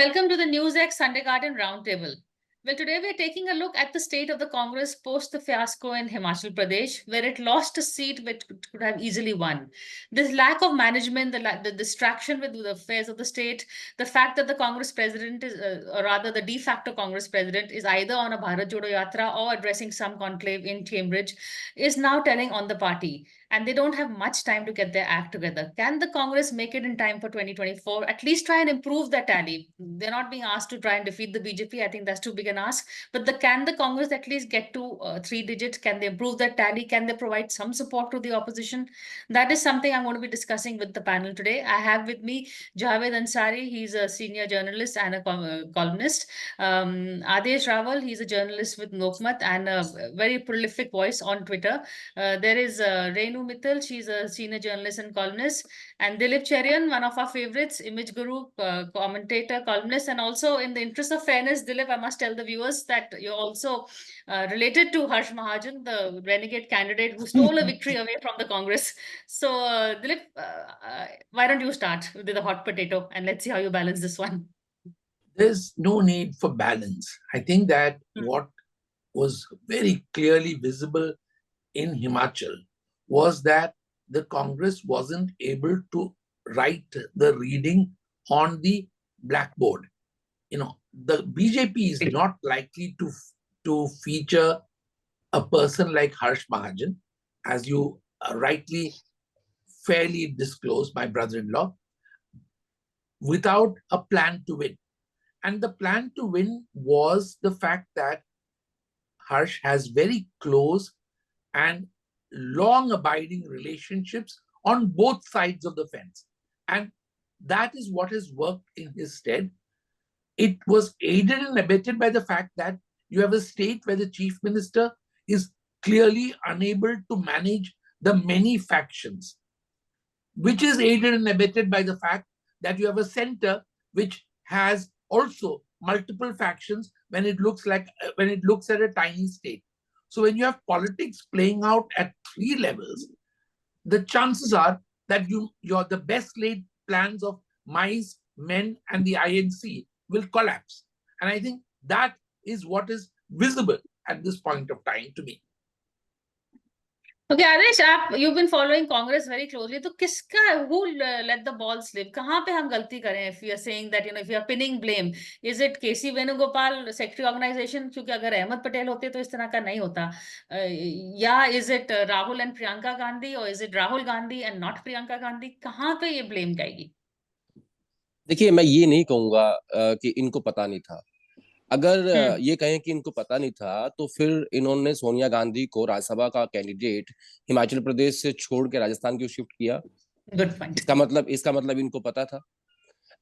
welcome to the NewsX Sunday Garden Roundtable. Well, today we're taking a look at the state of the Congress post the fiasco in Himachal Pradesh, where it lost a seat which could have easily won. This lack of management, the distraction with the affairs of the state, the fact that the Congress president is, or rather the de facto Congress president, is either on a Bharat Jodo Yatra or addressing some conclave in Cambridge, is now telling on the party. And they don't have much time to get their act together. Can the Congress make it in time for 2024? At least try and improve that tally. They're not being asked to try and defeat the BJP. I think that's too big an ask. But can the Congress at least get to 3 digits? Can they improve that tally? Can they provide some support to the opposition? That is something I'm going to be discussing with the panel today. I have with me Javed Ansari. He's a senior journalist and a columnist. Adesh Rawal, he's a journalist with Lokmat and a very prolific voice on Twitter. There is Renu Mittal, she's a senior journalist and columnist, and Dilip Cherian, one of our favorites, image guru, commentator, columnist, and also in the interest of fairness, Dilip, I must tell the viewers that you're also related to Harsh Mahajan, the renegade candidate who stole a victory away from the Congress. So, Dilip, why don't you start with the hot potato and let's see how you balance this one. There's no need for balance. I think that what was very clearly visible in Himachal was that the Congress wasn't able to write the reading on the blackboard. You know, the BJP is not likely to feature a person like Harsh Mahajan, as you rightly, fairly disclosed, my brother-in-law, without a plan to win. And the plan to win was the fact that Harsh has very close and long-abiding relationships on both sides of the fence. And that is what has worked in his stead. It was aided and abetted by the fact that you have a state where the chief minister is clearly unable to manage the many factions, which is aided and abetted by the fact that you have a center which has also multiple factions when it looks at a tiny state. So when you have politics playing out at 3 levels, the chances are that your the best laid plans of mice, men, and the INC will collapse. And I think that is what is visible at this point of time to me. Okay, Adesh, you've been following Congress very closely. So, who let the ball slip? कहाँ पे हम गलती करें? If you are saying that, if you are pinning blame, is it KC Venugopal, Secretary Organization? क्योंकि अगर अहमद पटेल होते तो इस तरह का नहीं होता. या is it Rahul and Priyanka Gandhi, or is it Rahul Gandhi and not Priyanka Gandhi? कहाँ पे ये blame जाएगी? देखिए, मैं ये नहीं कहूँगा कि इनको पता नहीं था. अगर ये कहें कि इनको पता नहीं था, तो फिर इन्होंने सोनिया गांधी को राज्यसभा का कैंडिडेट हिमाचल प्रदेश से छोड़ के राजस्थान क्यों शिफ्ट किया? इसका मतलब इनको पता था.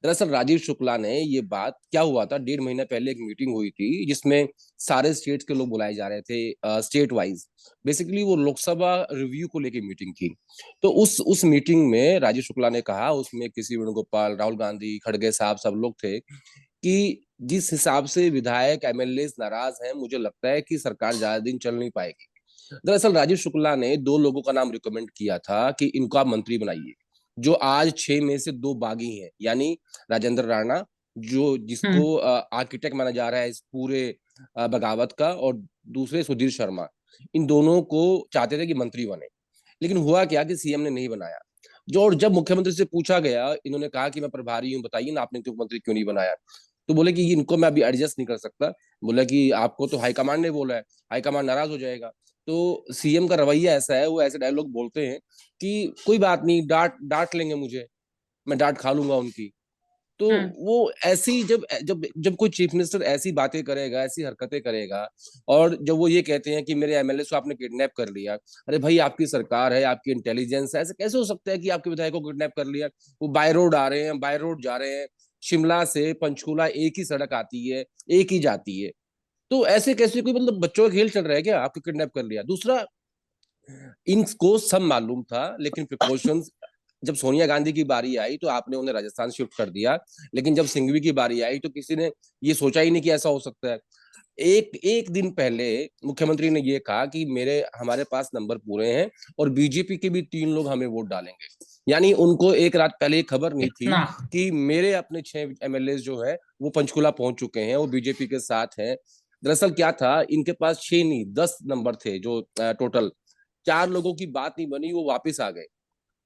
दरअसल राजीव शुक्ला ने ये बात, क्या हुआ था, 1.5 महीने पहले एक मीटिंग हुई थी जिसमें सारे स्टेट्स के लोग बुलाए जा रहे थे, स्टेट वाइज. बेसिकली वो लोकसभा रिव्यू को लेके मीटिंग थी. तो उस मीटिंग में राजीव शुक्ला ने कहा, उसमें किसी वेणुगोपाल, राहुल गांधी, खड़गे साहब सब लोग थे, कि जिस हिसाब से विधायक एमएलए नाराज हैं, मुझे लगता है कि सरकार ज्यादा दिन चल नहीं पाएगी. दरअसल राजीव शुक्ला ने 2 लोगों का नाम रिकमेंड किया था कि इनको आप मंत्री बनाइए, जो आज 6 में से 2 बागी हैं, यानी राजेंद्र राणा, जिसको आर्किटेक्ट माना जा रहा है इस पूरे बगावत का, और दूसरे सुधीर शर्मा. इन दोनों को चाहते थे कि मंत्री बने, लेकिन हुआ क्या कि सीएम ने नहीं बनाया. जब मुख्यमंत्री से पूछा गया, इन्होंने कहा कि मैं प्रभारी हूँ, बताइए ना आपने तो मंत्री क्यों नहीं बनाया. तो बोले कि इनको मैं अभी एडजस्ट नहीं कर सकता. बोला कि आपको तो हाईकमांड ने बोला है, हाईकमांड नाराज हो जाएगा. तो सीएम का रवैया ऐसा है, वो ऐसे डायलॉग बोलते हैं कि कोई बात नहीं, डांट लेंगे मुझे, मैं डांट खा लूंगा उनकी. तो वो ऐसी जब कोई चीफ मिनिस्टर ऐसी बातें करेगा, ऐसी हरकतें करेगा, और जब वो ये कहते हैं कि मेरे एमएलए को आपने किडनैप कर लिया, अरे भाई आपकी सरकार है, आपकी इंटेलिजेंस है, ऐसे कैसे हो सकता है कि आपके विधायक को किडनैप कर लिया? वो बाय रोड आ रहे हैं, बाय रोड जा रहे हैं, शिमला से पंचकूला एक ही सड़क आती है, एक ही जाती है. तो ऐसे कैसे, कोई मतलब बच्चों का खेल चल रहा है क्या? आपको किडनैप कर लिया. दूसरा, इनको सब मालूम था, लेकिन प्रिकॉशंस, जब सोनिया गांधी की बारी आई तो आपने उन्हें राजस्थान शिफ्ट कर दिया, लेकिन जब सिंघवी की बारी आई तो किसी ने ये सोचा ही नहीं कि ऐसा हो सकता है. एक दिन पहले मुख्यमंत्री ने ये कहा कि हमारे पास नंबर पूरे हैं और बीजेपी के भी 3 लोग हमें वोट डालेंगे. यानी उनको एक रात पहले ये खबर नहीं थी इतना कि मेरे अपने 6 एमएलए जो है वो पंचकुला पहुंच चुके हैं, वो बीजेपी के साथ हैं। दरअसल क्या था, इनके पास 6 नहीं 10 नंबर थे जो टोटल। 4 लोगों की बात नहीं बनी, वो वापस आ गए।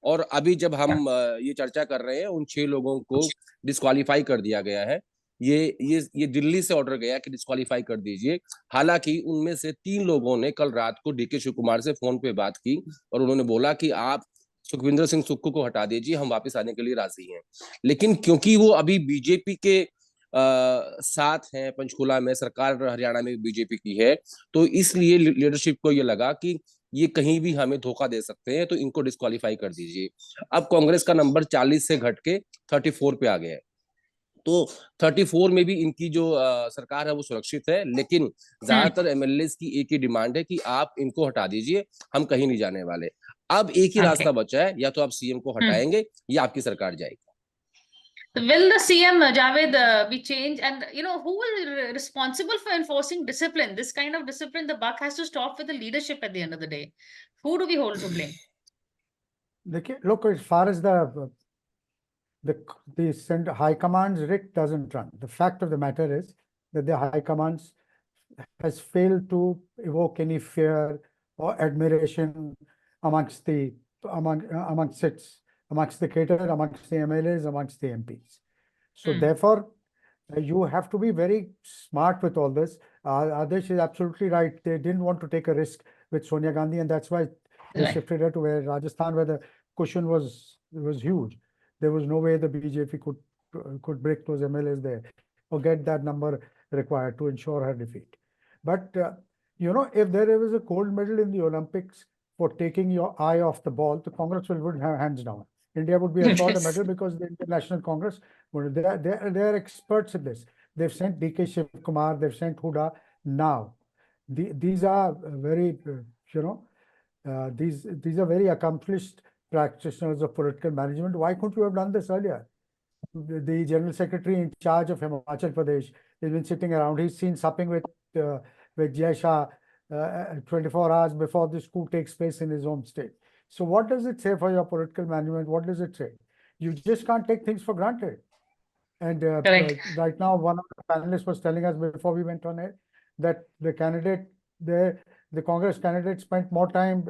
और अभी जब हम ये चर्चा कर रहे हैं, उन 6 लोगों को डिस्क्वालीफाई कर दिया गया है। ये दिल्ली से ऑर्डर गया कि डिस्क्वालीफाई कर दीजिए। हालांकि उनमें से 3 लोगों ने कल रात को डीके शिव कुमार से फोन पे बात की और उन्होंने बोला कि आप सुखविंदर सिंह सुक्खू को हटा दीजिए, हम वापस आने के लिए राजी हैं। लेकिन क्योंकि वो अभी बीजेपी के साथ हैं, पंचकुला में सरकार हरियाणा में बीजेपी की है, तो इसलिए लीडरशिप को ये लगा कि ये कहीं भी हमें धोखा दे सकते हैं, तो इनको डिस्क्वालीफाई कर दीजिए। अब कांग्रेस का नंबर 40 से घट के 34 पे आ गया है। तो 34 में भी इनकी जो सरकार है वो सुरक्षित है, लेकिन ज्यादातर एमएलए की एक ही डिमांड है कि आप इनको हटा दीजिए, हम कहीं नहीं जाने वाले। अब एक ही रास्ता बचा है, या तो आप सीएम को हटाएंगे या आपकी सरकार जाएगी। Will the CM Javed be changed? And who will be responsible for enforcing discipline? This kind of discipline, the buck has to stop with the leadership at the end of the day. Who do we hold to blame? Look, as far as the high command's writ doesn't run. The fact of the matter is that the high command has failed to evoke any fear or admiration amongst the cadre, amongst the MLAs, amongst the MPs. So therefore, you have to be very smart with all this. Adesh is absolutely right. They didn't want to take a risk with Sonia Gandhi, and that's why they shifted her to Rajasthan, where the cushion was huge. There was no way the BJP could break those MLAs there or get that number required to ensure her defeat. But if there was a gold medal in the Olympics for taking your eye off the ball, the Congress would have hands down. India would be assured a medal because the International Congress, they're experts in this. They've sent DK Shiv Kumar, they've sent Huda. Now, these are very, these are very accomplished practitioners of political management. Why couldn't you have done this earlier? The General Secretary in charge of Himachal Pradesh has been sitting around. He's seen supping with Jai Shah 24 hours before this coup takes place in his home state. So what does it say for your political management? What does it say? You just can't take things for granted. And right now, one of the panelists was telling us before we went on air that the Congress candidate spent more time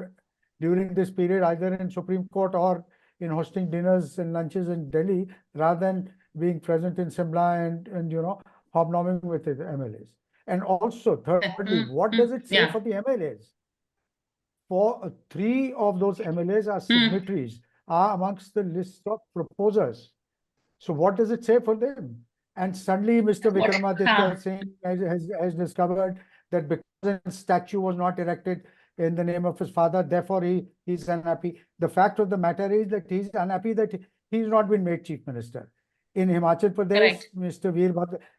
during this period either in Supreme Court or in hosting dinners and lunches in Delhi rather than being present in Simla and hobnobbing with the MLAs. And also, thirdly, what does it say for the MLAs? For 3 of those MLAs are signatories, are amongst the list of proposers. So what does it say for them? And suddenly Mr. Vikramaditya Singh has discovered that because a statue was not erected in the name of his father, therefore he's unhappy. The fact of the matter is that he's unhappy that he's not been made chief minister. In Himachal Pradesh, Mr.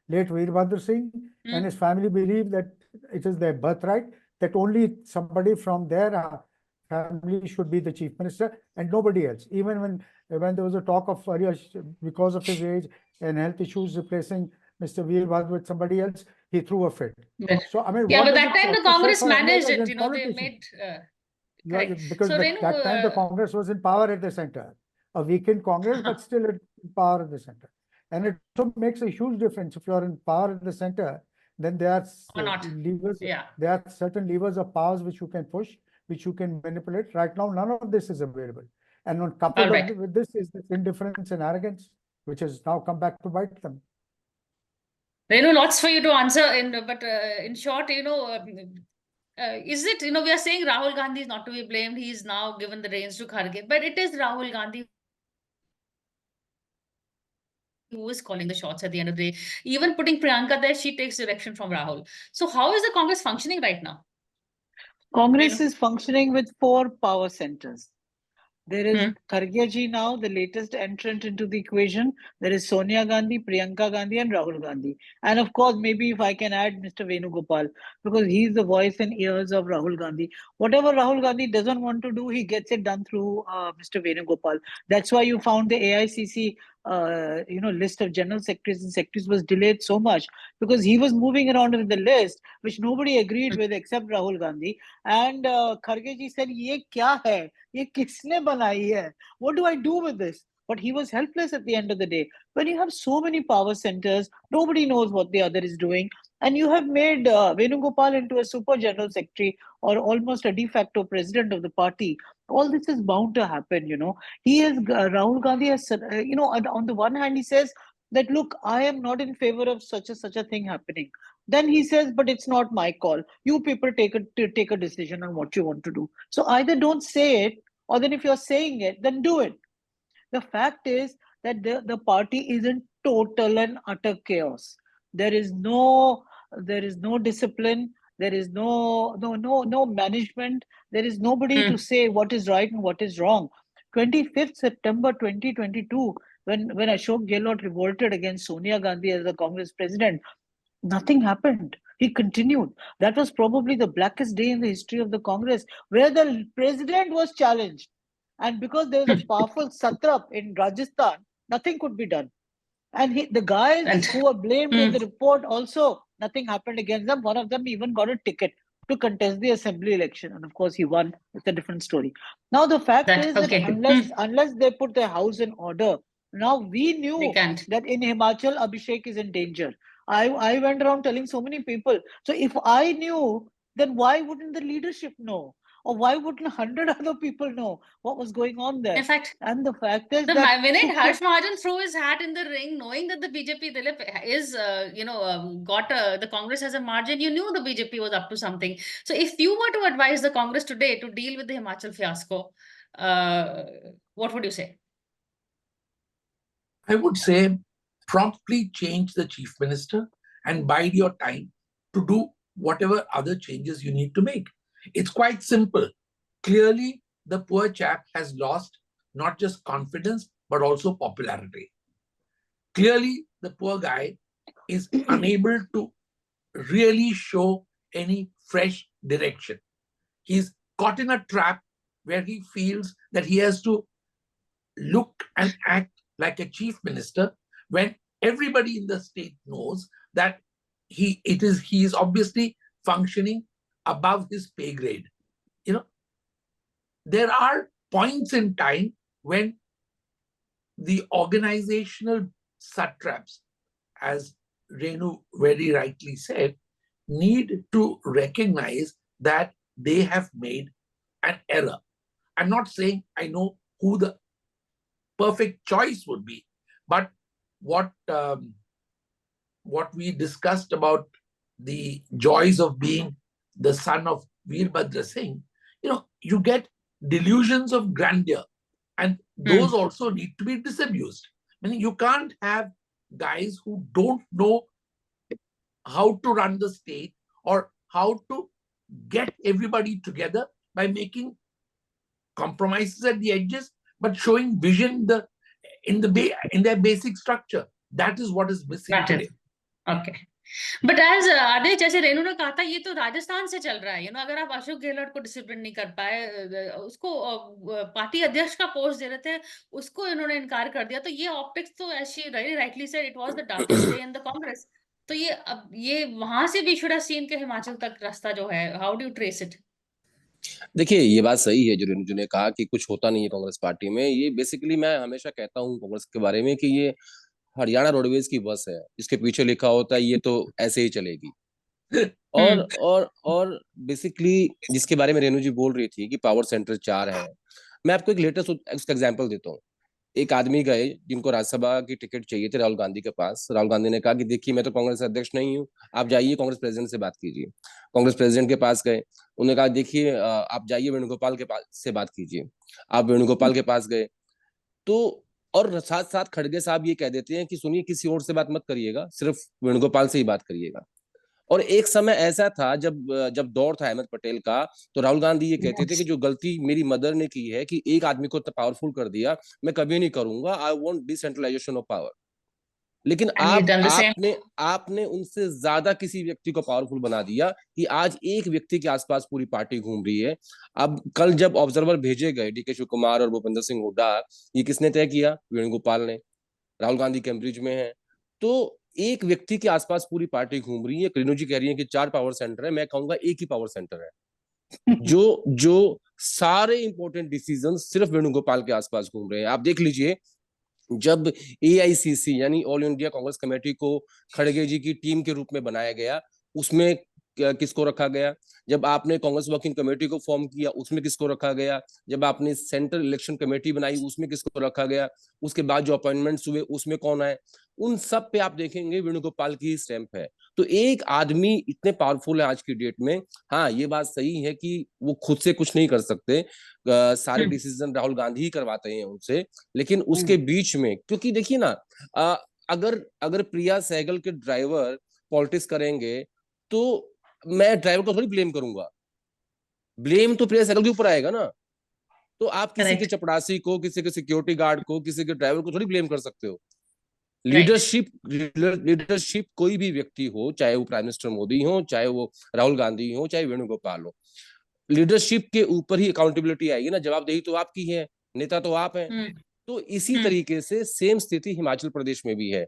late Veerbhadra Singh and his family believe that it is their birthright, that only somebody from their family should be the chief minister and nobody else. Even when there was a talk of because of his age and health issues replacing Mr. Veerbhadra with somebody else, he threw a fit. So I mean, but that time the Congress managed it. They made because that time the Congress was in power at the center. A weakened Congress, but still in power at the center. And it also makes a huge difference if you're in power at the center. Then there are levers. There are certain levers of powers which you can push, which you can manipulate. Right now, none of this is available. And on coupled with this is this indifference and arrogance, which has now come back to bite them. Renu, lots for you to answer, but in short, is it, we are saying Rahul Gandhi is not to be blamed. He is now given the reins to Kharge, but it is Rahul Gandhi who is calling the shots at the end of the day. Even putting Priyanka there, she takes direction from Rahul. So how is the Congress functioning right now? Congress is functioning with 4 power centers. There is Kharge ji now, the latest entrant into the equation. There is Sonia Gandhi, Priyanka Gandhi, and Rahul Gandhi. And of course, maybe if I can add Mr. Venugopal, because he's the voice and ears of Rahul Gandhi. Whatever Rahul Gandhi doesn't want to do, he gets it done through Mr. Venugopal. That's why you found the AICC list of general secretaries and secretaries was delayed so much because he was moving around with the list, which nobody agreed with except Rahul Gandhi. And Kharge ji said, "Ye kya hai? Ye kisne banai hai? What do I do with this?" But he was helpless at the end of the day. When you have so many power centers, nobody knows what the other is doing. And you have made Venugopal into a super general secretary or almost a de facto president of the party. All this is bound to happen, He is, Rahul Gandhi has, on the one hand, he says that, look, I am not in favor of such a thing happening. Then he says, but it's not my call. You people take a decision on what you want to do. So either don't say it, or then if you're saying it, then do it. The fact is that the party is in total and utter chaos. There is no discipline. There is no management. There is nobody to say what is right and what is wrong. 25th September 2022, when Ashok Gehlot revolted against Sonia Gandhi as the Congress president, nothing happened. He continued. That was probably the blackest day in the history of the Congress, where the president was challenged. And because there was a powerful satrap in Rajasthan, nothing could be done. And the guys who were blamed in the report also, nothing happened against them. One of them even got a ticket to contest the assembly election. And of course, he won. It's a different story. Now, the fact is that unless they put their house in order, now we knew that in Himachal, Abhishek is in danger. I went around telling so many people. So if I knew, then why wouldn't the leadership know? Or why wouldn't 100 other people know what was going on there? In fact, and the fact is the that minute Harsh Mahajan threw his hat in the ring, knowing that the BJP Dilip is, got the Congress has a margin, you knew the BJP was up to something. So if you were to advise the Congress today to deal with the Himachal fiasco, what would you say? I would say promptly change the chief minister and bide your time to do whatever other changes you need to make. It's quite simple. Clearly, the poor chap has lost not just confidence, but also popularity. Clearly, the poor guy is unable to really show any fresh direction. He's caught in a trap where he feels that he has to look and act like a chief minister when everybody in the state knows that he is obviously functioning above his pay grade. There are points in time when the organizational satraps, as Renu very rightly said, need to recognize that they have made an error. I'm not saying I know who the perfect choice would be, but what we discussed about the joys of being the son of Veerbhadra Singh, you get delusions of grandeur, and those also need to be disabused. I mean, you can't have guys who don't know how to run the state or how to get everybody together by making compromises at the edges, but showing vision in their basic structure. That is what is missing today. Okay. But as Adesh, जैसे रेनू ने कहा था, ये तो राजस्थान से चल रहा है। अगर आप अशोक गहलोत को डिसिप्लिन नहीं कर पाए, उसको पार्टी अध्यक्ष का पोस्ट दे रहे थे, उसको इन्होंने इनकार कर दिया, तो ये ऑप्टिक्स तो ऐसी rightly said, it was the darkest day in the Congress. तो ये वहां से भी शुड हैव सीन के हिमाचल तक रास्ता जो है, how do you trace it? देखिए, ये बात सही है जो रेणु ने कहा कि कुछ होता नहीं है कांग्रेस पार्टी में। ये बेसिकली मैं हमेशा कहता हूँ कांग्रेस के बारे में कि ये हरियाणा रोडवेज की बस है, इसके पीछे लिखा होता है ये तो ऐसे ही चलेगी। और बेसिकली जिसके बारे में रेणु जी बोल रही थी कि पावर सेंटर 4 है, मैं आपको एक लेटेस्ट एग्जांपल देता हूँ। एक आदमी गए जिनको राज्यसभा की टिकट चाहिए थे राहुल गांधी के पास। राहुल गांधी ने कहा कि देखिए, मैं तो कांग्रेस अध्यक्ष नहीं हूँ, आप जाइए कांग्रेस प्रेसिडेंट से बात कीजिए। कांग्रेस प्रेसिडेंट के पास गए, उन्होंने कहा देखिए आप जाइए वेणुगोपाल के पास से बात कीजिए। आप वेणुगोपाल के पास गए तो, और साथ साथ खड़गे साहब ये कह देते हैं कि सुनिए, किसी और से बात मत करिएगा, सिर्फ वेणुगोपाल से ही बात करिएगा। और एक समय ऐसा था जब दौर था अहमद पटेल का, तो राहुल गांधी ये कहते थे कि जो गलती मेरी मदर ने की है कि एक आदमी को पावरफुल कर दिया, मैं कभी नहीं करूंगा, I want decentralisation of power. लेकिन आपने उनसे ज्यादा किसी व्यक्ति को पावरफुल बना दिया कि आज एक व्यक्ति के आसपास पूरी पार्टी घूम रही है। अब कल जब ऑब्जर्वर भेजे गए डीके शिव कुमार और भूपेंद्र सिंह हुड्डा, ये किसने तय किया? वेणुगोपाल ने। राहुल गांधी कैम्ब्रिज में है। तो एक व्यक्ति के आसपास पूरी पार्टी घूम रही है। रेणु जी कह रही है कि 4 पावर सेंटर है, मैं कहूंगा एक ही पावर सेंटर है जो सारे इंपॉर्टेंट डिसीजन सिर्फ वेणुगोपाल के आसपास घूम रहे हैं। आप देख लीजिए, जब AICC यानी ऑल इंडिया कांग्रेस कमेटी को खड़गे जी की टीम के रूप में बनाया गया, उसमें किसको रखा गया? जब आपने कांग्रेस वर्किंग कमेटी को फॉर्म किया, उसमें किसको रखा गया? जब आपने सेंट्रल इलेक्शन कमेटी बनाई, उसमें किसको रखा गया? उसके बाद जो अपॉइंटमेंट्स हुए, उसमें कौन आए? उन सब पे आप देखेंगे वेणुगोपाल की स्टैंप है। तो एक आदमी इतने पावरफुल है आज की डेट में। हाँ, ये बात सही है कि वो खुद से कुछ नहीं कर सकते, सारे डिसीजन राहुल गांधी ही करवाते हैं उनसे। लेकिन उसके बीच में, क्योंकि देखिए ना, अगर अगर प्रिया सहगल के ड्राइवर पॉलिटिक्स करेंगे तो मैं ड्राइवर को थोड़ी ब्लेम करूंगा, ब्लेम तो प्रिया सहगल के ऊपर आएगा ना। तो आप किसी के चपरासी को, किसी के सिक्योरिटी गार्ड को, किसी के ड्राइवर को थोड़ी ब्लेम कर सकते हो। लीडरशिप कोई भी व्यक्ति हो, चाहे वो प्राइम मिनिस्टर मोदी हो, चाहे वो राहुल गांधी हो, चाहे वेणुगोपाल हो, लीडरशिप के ऊपर ही अकाउंटेबिलिटी आएगी ना। जवाबदेही तो आपकी है, नेता तो आप हैं। तो इसी तरीके से सेम स्थिति हिमाचल प्रदेश में भी है।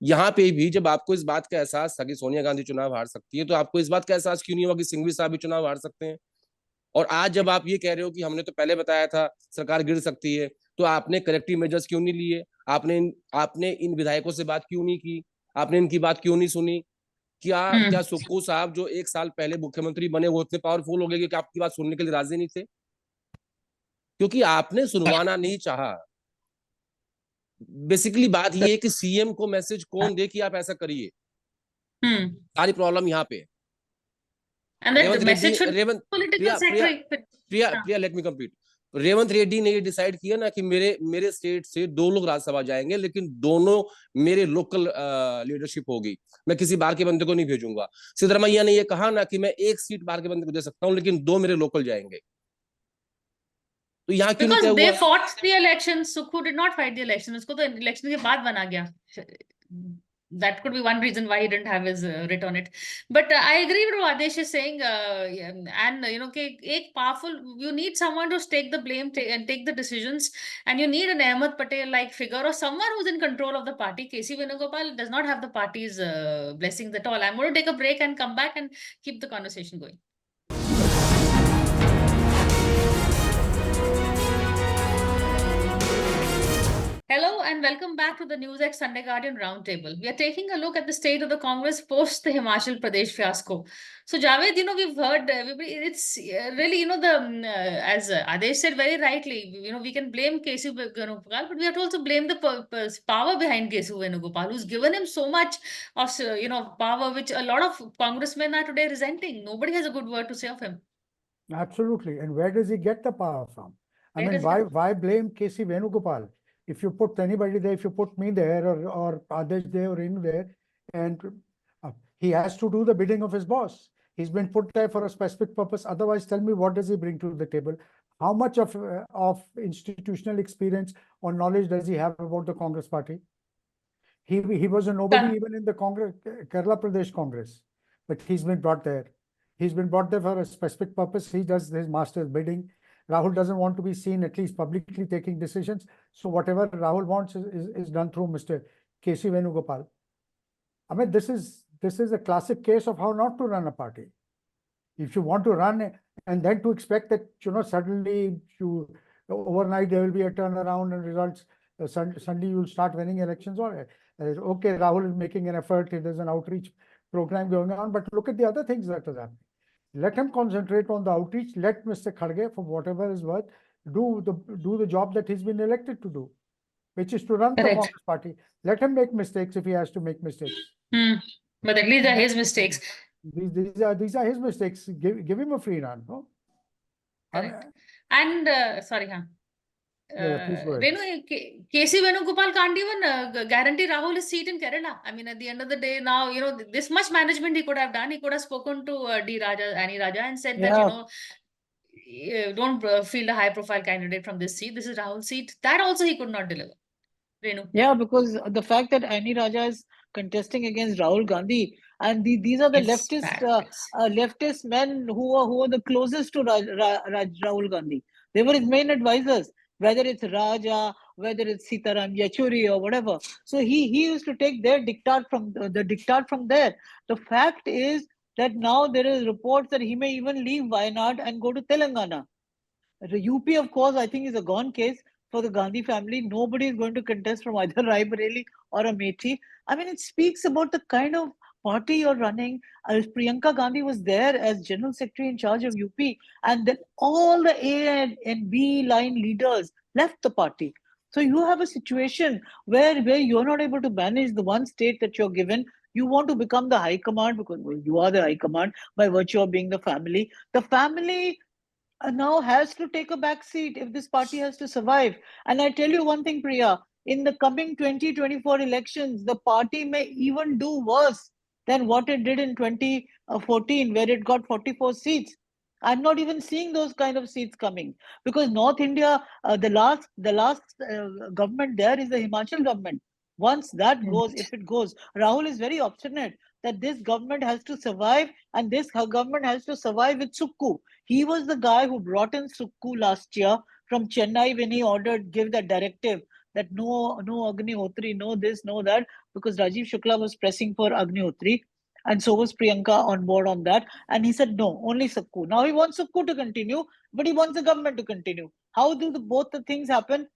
यहाँ पे भी जब आपको इस बात का एहसास था कि सोनिया गांधी चुनाव हार सकती है, तो आपको इस बात का एहसास क्यों नहीं हुआ कि सिंघवी साहब भी चुनाव हार सकते हैं? और आज जब आप ये कह रहे हो कि हमने तो पहले बताया था सरकार गिर सकती है, तो आपने करेक्टिव मेजर्स क्यों नहीं लिए? आपने इन विधायकों से बात क्यों नहीं की? आपने इनकी बात क्यों नहीं सुनी? क्या सुक्खू साहब जो 1 साल पहले मुख्यमंत्री बने, वो इतने पावरफुल हो गए कि आपकी बात सुनने के लिए राजी नहीं थे? क्योंकि आपने सुनवाना नहीं चाहा। बेसिकली बात ये है कि सीएम को मैसेज कौन दे कि आप ऐसा करिए। सारी प्रॉब्लम यहाँ पे। Priya let me complete. Revanth Reddy ने ये डिसाइड किया ना कि मेरे स्टेट से 2 लोग राज्यसभा जाएंगे, लेकिन दोनों मेरे लोकल लीडरशिप होगी, मैं किसी बाहर के बंदे को नहीं भेजूंगा। सिद्धरमैया ने ये कहा ना कि मैं 1 सीट बाहर के बंदे को दे सकता हूं, लेकिन 2 मेरे लोकल जाएंगे। तो यहाँ क्यों नहीं Because they fought the election, Sukhu did not fight the election. उसको तो इलेक्शन के बाद बना गया. That could be one reason why he didn't have his writ on it. But I agree with what Adesh is saying. And you know, एक powerful, you need someone to take the blame and take the decisions. And you need an Ahmed Patel like figure or someone who's in control of the party. KC Venugopal does not have the party's blessings at all. I'm going to take a break and come back and keep the conversation going. Hello and welcome back to the NewsX Sunday Guardian Roundtable. We are taking a look at the state of the Congress post the Himachal Pradesh fiasco. So Javed, you know, we've heard, it's really, you know, as Adesh said very rightly, you know, we can blame KC Venugopal, but we have to also blame the power behind KC Venugopal, who's given him so much of, you know, power, which a lot of congressmen are today resenting. Nobody has a good word to say of him. Absolutely. And where does he get the power from? I mean, why blame KC Venugopal? If you put anybody there, if you put me there or Adesh there or Renu there, and he has to do the bidding of his boss. He's been put there for a specific purpose. Otherwise, tell me, what does he bring to the table? How much of institutional experience or knowledge does he have about the Congress party? He was a nobody even in the Congress, Kerala Pradesh Congress, but he's been brought there. He's been brought there for a specific purpose. He does his master's bidding. Rahul doesn't want to be seen, at least publicly, taking decisions. So whatever Rahul wants is done through Mr. KC Venugopal. I mean, this is a classic case of how not to run a party. If you want to run and then to expect that, you know, suddenly overnight there will be a turnaround and results, suddenly you'll start winning elections. Or okay, Rahul is making an effort. There's an outreach program going on, but look at the other things that are happening. Let him concentrate on the outreach. Let Mr. Kharge, for whatever is worth, do the job that he's been elected to do, which is to run the Congress party. Let him make mistakes if he has to make mistakes. But at least they're his mistakes. These are his mistakes. Give him a free run, no? And sorry, Renu, KC Venugopal can't even guarantee Rahul his seat in Kerala. I mean, at the end of the day, now, you know, this much management he could have done. He could have spoken to Annie Raja and said that, you know, don't field a high profile candidate from this seat. This is Rahul's seat. That also he could not deliver. Renu. Yeah, because the fact that Annie Raja is contesting against Rahul Gandhi, and these are the leftist men who are the closest to Rahul Gandhi. They were his main advisors. Whether it's Raja, whether it's Sitaram Yechuri or whatever. So he used to take their diktat from the diktat from there. The fact is that now there is reports that he may even leave Wayanad and go to Telangana. The UP, of course, I think is a gone case for the Gandhi family. Nobody is going to contest from either Raebareli or Amethi. I mean, it speaks about the kind of party you're running. Priyanka Gandhi was there as General Secretary in charge of UP, and then all the A and B line leaders left the party. So you have a situation where you're not able to manage the one state that you're given. You want to become the high command because you are the high command by virtue of being the family. The family now has to take a back seat if this party has to survive. And I tell you one thing, Priya, in the coming 2024 elections, the party may even do worse than what it did in 2014, where it got 44 seats. I'm not even seeing those kind of seats coming because North India, the last government there is the Himachal government. Once that goes, if it goes, Rahul is very obstinate that this government has to survive, and this government has to survive with Sukku. He was the guy who brought in Sukku last year from Chennai when he give that directive that no Agnihotri, no this, no that, because Rajiv Shukla was pressing for Agnihotri. And so was Priyanka on board on that. And he said, no, only Sukku. Now he wants Sukku to continue, but he wants the government to continue. How do both the things happen?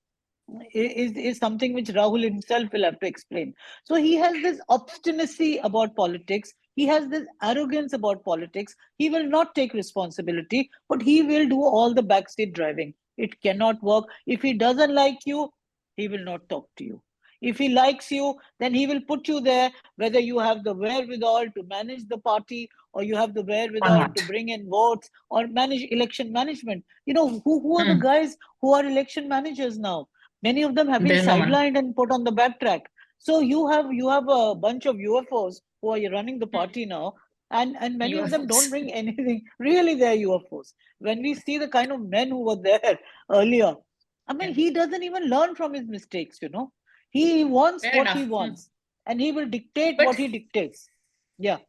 Is something which Rahul himself will have to explain. So he has this obstinacy about politics. He has this arrogance about politics. He will not take responsibility, but he will do all the backseat driving. It cannot work. If he doesn't like you, he will not talk to you. If he likes you, then he will put you there, whether you have the wherewithal to manage the party or you have the wherewithal to bring in votes or manage election management. You know, who are the guys who are election managers now? Many of them have been sidelined and put on the backtrack. So you have a bunch of UFOs who are running the party now, and many of them don't bring anything. Really, they're UFOs. When we see the kind of men who were there earlier, I mean, he doesn't even learn from his mistakes, you know. He wants what he wants, and he will dictate what he dictates. Yeah.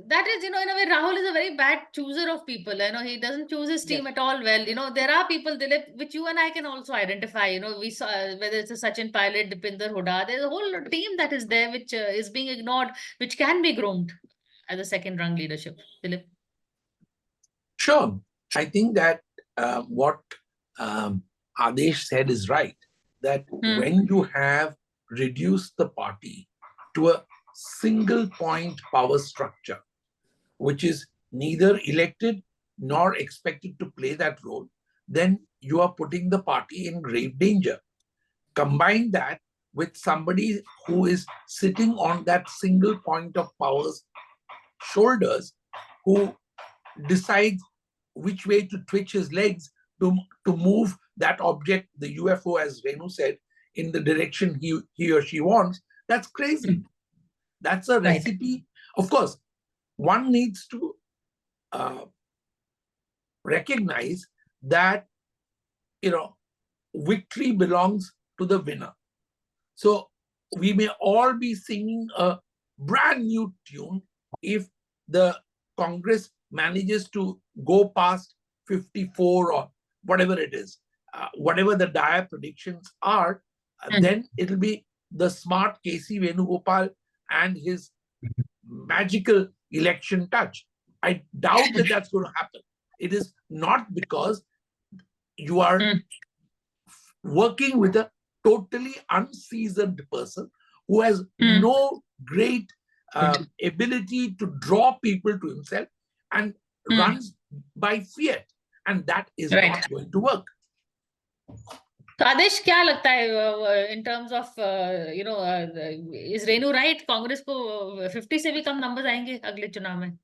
That is, in a way, Rahul is a very bad chooser of people. He doesn't choose his team at all well. There are people, Dilip, which you and I can also identify. We saw whether it's a Sachin Pilot, Dipinder Hooda, there's a whole team that is there which is being ignored, which can be groomed as a second rung leadership. Dilip. Sure. I think that what Adesh said is right, that when you have reduced the party to a single point power structure, which is neither elected nor expected to play that role, then you are putting the party in grave danger. Combine that with somebody who is sitting on that single point of power's shoulders, who decides which way to twitch his legs to move that object, the UFO, as Renu said, in the direction he or she wants. That's crazy. That's a recipe. Of course, one needs to recognize that, victory belongs to the winner. So we may all be singing a brand new tune if the Congress manages to go past 54 or whatever it is, whatever the dire predictions are, then it'll be the smart KC Venugopal and his magical election touch. I doubt that that's going to happen. It is not because you are working with a totally unseasoned person who has no great ability to draw people to himself and runs by fear. And that is not going to work. So Adesh, क्या लगता है in terms of is Renu right? Congress को 50 से भी कम number आएंगे अगले चुनाव में?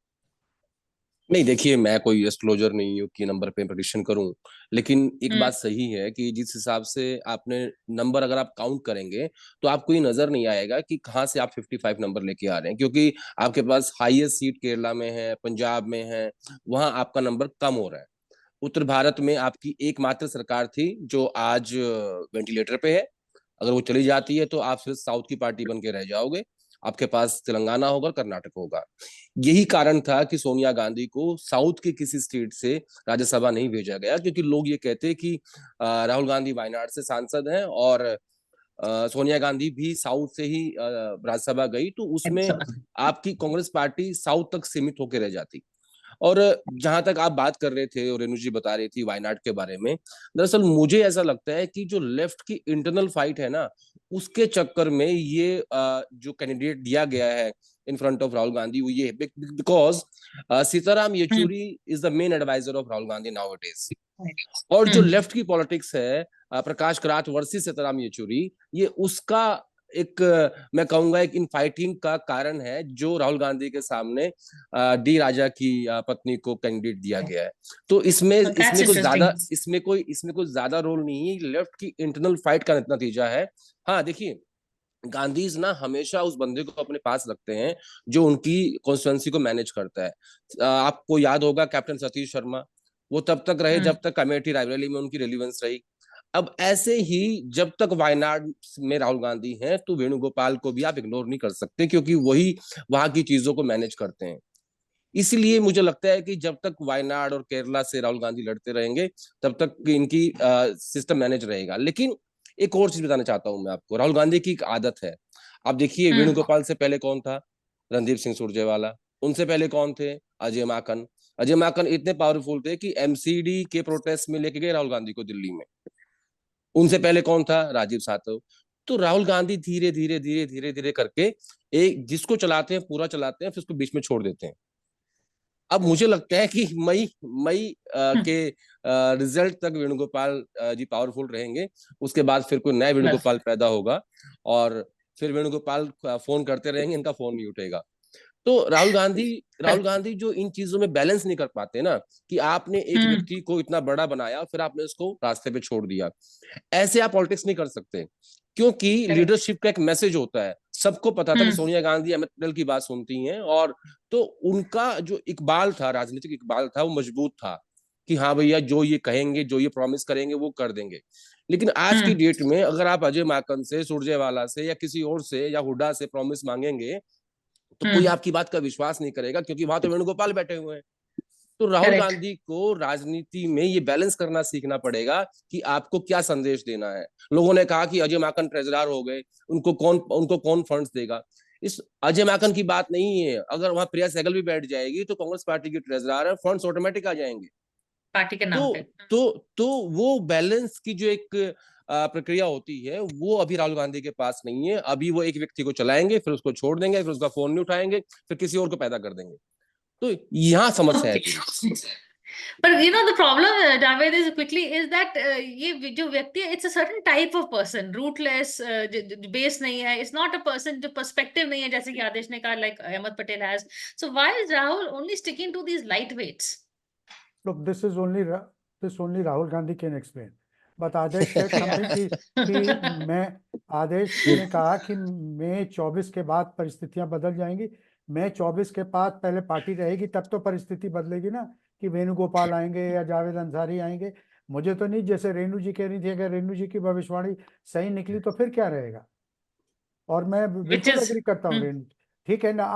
नहीं, देखिए, मैं कोई एस्ट्रोलॉजर नहीं हूँ कि नंबर पे प्रेडिक्शन करूं, लेकिन एक बात सही है कि जिस हिसाब से आपने नंबर अगर आप काउंट करेंगे तो आपको ये नजर नहीं आएगा कि कहाँ से आप 55 नंबर लेके आ रहे हैं, क्योंकि आपके पास हाईएस्ट सीट केरला में है, पंजाब में है, वहां आपका नंबर कम हो रहा है। उत्तर भारत में आपकी एकमात्र सरकार थी जो आज वेंटिलेटर पे है। अगर वो चली जाती है तो आप सिर्फ साउथ की पार्टी बन के रह जाओगे। आपके पास तेलंगाना होगा, कर्नाटक होगा। यही कारण था कि सोनिया गांधी को साउथ के किसी स्टेट से राज्यसभा नहीं भेजा गया, क्योंकि लोग ये कहते कि राहुल गांधी वायनाड से सांसद हैं और सोनिया गांधी भी साउथ से ही राज्यसभा गई, तो उसमें आपकी कांग्रेस पार्टी साउथ तक सीमित होकर रह जाती। और जहां तक आप बात कर रहे थे और रेणु जी बता रही थी वायनाड के बारे में, दरअसल मुझे ऐसा लगता है कि जो लेफ्ट की इंटरनल फाइट है ना, उसके चक्कर में ये जो कैंडिडेट दिया गया है in front of Rahul Gandhi, वो ये because Sitaram Yechury is the main adviser of Rahul Gandhi now it is. और जो लेफ्ट की पॉलिटिक्स है, प्रकाश करात वर्सेस सीताराम येचुरी, ये उसका एक मैं कहूंगा एक इन फाइटिंग का कारण है जो राहुल गांधी के सामने डी राजा की पत्नी को कैंडिडेट दिया गया है। तो इसमें कोई ज्यादा रोल नहीं है, लेफ्ट की इंटरनल फाइट का नतीजा है। हाँ देखिए, गांधीज ना हमेशा उस बंदे को अपने पास रखते हैं जो उनकी कॉन्स्टिट्यूएंसी को मैनेज करता है। आपको याद होगा कैप्टन सतीश शर्मा, वो तब तक रहे जब तक अमेठी रायबरेली में उनकी रेलिवेंस रही। अब ऐसे ही जब तक वायनाड में राहुल गांधी हैं, तो वेणुगोपाल को भी आप इग्नोर नहीं कर सकते, क्योंकि वही वहां की चीजों को मैनेज करते हैं। इसलिए मुझे लगता है कि जब तक वायनाड और केरला से राहुल गांधी लड़ते रहेंगे, तब तक इनकी सिस्टम मैनेज रहेगा। लेकिन एक और चीज बताना चाहता हूं मैं आपको, राहुल गांधी की एक आदत है। आप देखिए, वेणुगोपाल से पहले कौन था? रणदीप सिंह सुरजेवाला। उनसे पहले कौन थे? अजय माकन। अजय माकन इतने पावरफुल थे कि एमसीडी के प्रोटेस्ट में लेके गए राहुल गांधी को दिल्ली में। उनसे पहले कौन था? राजीव सातव। तो राहुल गांधी धीरे धीरे धीरे धीरे धीरे करके एक जिसको चलाते हैं पूरा चलाते हैं, फिर उसको बीच में छोड़ देते हैं। अब मुझे लगता है कि मई के रिजल्ट तक वेणुगोपाल जी पावरफुल रहेंगे। उसके बाद फिर कोई नया वेणुगोपाल पैदा होगा और फिर वेणुगोपाल फोन करते रहेंगे, इनका फोन नहीं उठेगा। तो राहुल गांधी जो इन चीजों में बैलेंस नहीं कर पाते ना, कि आपने एक व्यक्ति को इतना बड़ा बनाया फिर आपने उसको रास्ते पे छोड़ दिया, ऐसे आप पॉलिटिक्स नहीं कर सकते। क्योंकि लीडरशिप का एक मैसेज होता है। सबको पता था कि सोनिया गांधी अहमद पटेल की बात सुनती हैं, और तो उनका जो इकबाल था, राजनीतिक इकबाल था, वो मजबूत था कि हाँ भैया, जो ये कहेंगे, जो ये प्रॉमिस करेंगे, वो कर देंगे। लेकिन आज की डेट में अगर आप अजय माकन से, सुरजेवाला से या किसी और से या हुड्डा से प्रॉमिस मांगेंगे, तो कोई आपकी बात का विश्वास नहीं करेगा, क्योंकि वहां तो वेणुगोपाल बैठे हुए हैं। तो राहुल गांधी को राजनीति में ये बैलेंस करना सीखना पड़ेगा कि आपको क्या संदेश देना है। लोगों ने कहा कि अजय माकन ट्रेजरार हो गए, उनको कौन फंड्स देगा? इस अजय माकन की बात नहीं है। अगर वहां प्रिया सहगल भी बैठ जाएगी तो कांग्रेस पार्टी की ट्रेजरार है, फंड्स ऑटोमेटिक आ जाएंगे पार्टी के नाम पे। तो वो बैलेंस की जो एक प्रक्रिया होती है, वो अभी राहुल गांधी के पास नहीं है। अभी वो एक व्यक्ति को चलाएंगे, फिर उसको छोड़ देंगे, फिर उसका फोन नहीं उठाएंगे, फिर किसी और को पैदा कर देंगे। तो यहाँ समस्या है पूरी। But the problem, Javed, is quickly is that ये जो व्यक्ति है, it's a certain type of person, rootless, base नहीं है, it's not a person जो perspective नहीं है, जैसे कि आदेश ने कहा, like Ahmed Patel has. So why is Rahul only sticking to these lightweights? Look, this only Rahul Gandhi can explain. But Adesh said something कि आदेश ने कहा कि मई 24 के बाद परिस्थितियां बदल जाएंगी। मई 24 के बाद पहले पार्टी रहेगी, तब तो परिस्थिति बदलेगी ना, कि वेणुगोपाल आएंगे या जावेद अंसारी आएंगे। मुझे तो नहीं, जैसे रेणु जी कह रही थी, अगर रेणु जी की भविष्यवाणी सही निकली तो फिर क्या रहेगा। और मैं बिल्कुल एग्री करता हूँ रेणु, ठीक है ना।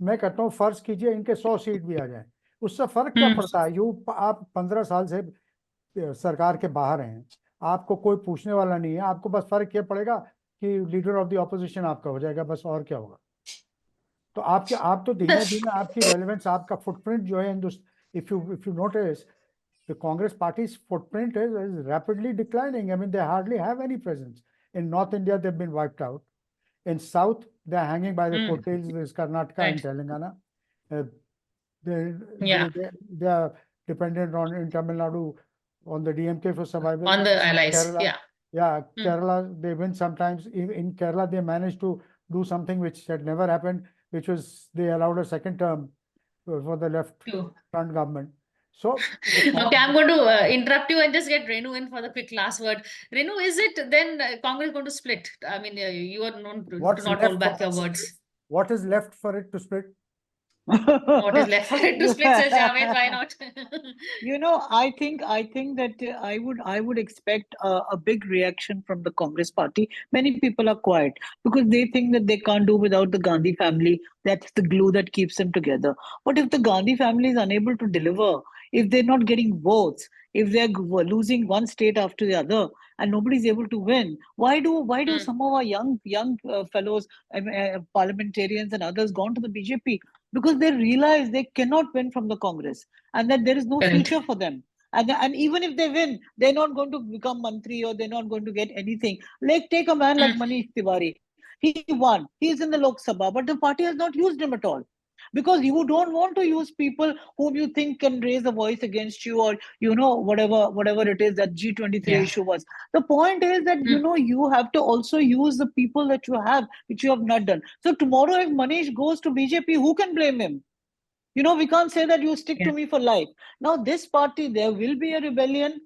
मैं कहता हूँ फर्ज कीजिए इनके 100 सीट भी आ जाए, उससे फर्क क्या पड़ता है। आप 15 साल से सरकार के बाहर हैं, आपको कोई पूछने वाला नहीं है। आपको बस फर्क ये पड़ेगा कि लीडर ऑफ द ऑपोजिशन आपका हो जाएगा, बस, और क्या होगा। तो आप तो धीमे धीमे आपकी रेलेवेंस, आपका फुटप्रिंट जो है, if you notice the Congress party's footprint is rapidly declining. I mean, they hardly have any presence. In North India, they've been wiped out. In South, they're hanging by the coattails. There's Karnataka and Telangana. They are dependent in Tamil Nadu on the DMK for survival. On the allies, Kerala, Kerala, they win sometimes. In Kerala, they managed to do something which had never happened, which was they allowed a second term for the left front government. So, okay, I'm going to interrupt you and just get Renu in for the quick last word. Renu, is it then Congress going to split? I mean, you are known to not hold back your words. What is left for it to split? What is left for it to split, says Javed? Why not? I think that I would expect a big reaction from the Congress party. Many people are quiet because they think that they can't do without the Gandhi family. That's the glue that keeps them together. But if the Gandhi family is unable to deliver, if they're not getting votes, if they're losing one state after the other, and nobody's able to win, why do some of our young fellows, parliamentarians and others, gone to the BJP? Because they realize they cannot win from the Congress and that there is no Correct. future for them. And even if they win, they're not going to become mantri or they're not going to get anything. Like, take a man like Manish Tiwari. He won. He's in the Lok Sabha, but the party has not used him at all. Because you don't want to use people whom you think can raise a voice against you, or whatever it is that G23 issue was. The point is that you have to also use the people that you have, which you have not done. So tomorrow, if Manish goes to BJP, who can blame him? We can't say that you stick to me for life. Now, this party, there will be a rebellion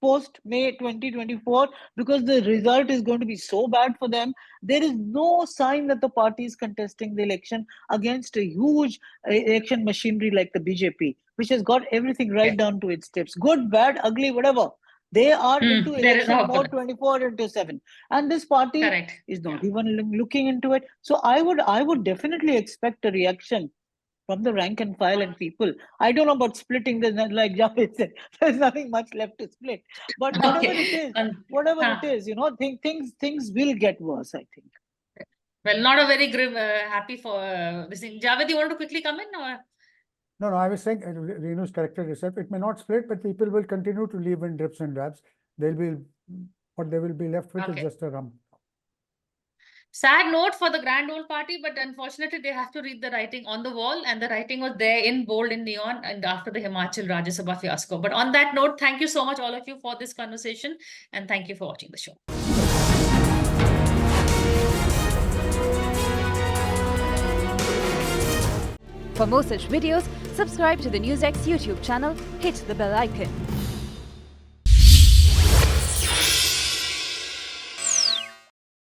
post May 2024 because the result is going to be so bad for them. There is no sign that the party is contesting the election against a huge election machinery like the BJP, which has got everything right down to its tips. Good, bad, ugly, whatever. They are into election mode 24/7. And this party is not even looking into it. So I would definitely expect a reaction from the rank and file and people. I don't know about splitting. There's not, like Javed said, there's nothing much left to split. But whatever it is, things will get worse, I think. Well, not a very grim, happy for this thing. Javed, you want to quickly come in? Or? No, I was saying, Renu's corrected herself. It may not split, but people will continue to live in drips and drabs. What they will be left with is just a rump. Sad note for the grand old party, but unfortunately they have to read the writing on the wall, and the writing was there in bold in neon and after the Himachal Rajya Sabha fiasco. But on that note, thank you so much all of you for this conversation, and thank you for watching the show. For more such videos, subscribe to the NewsX YouTube channel, hit the bell icon.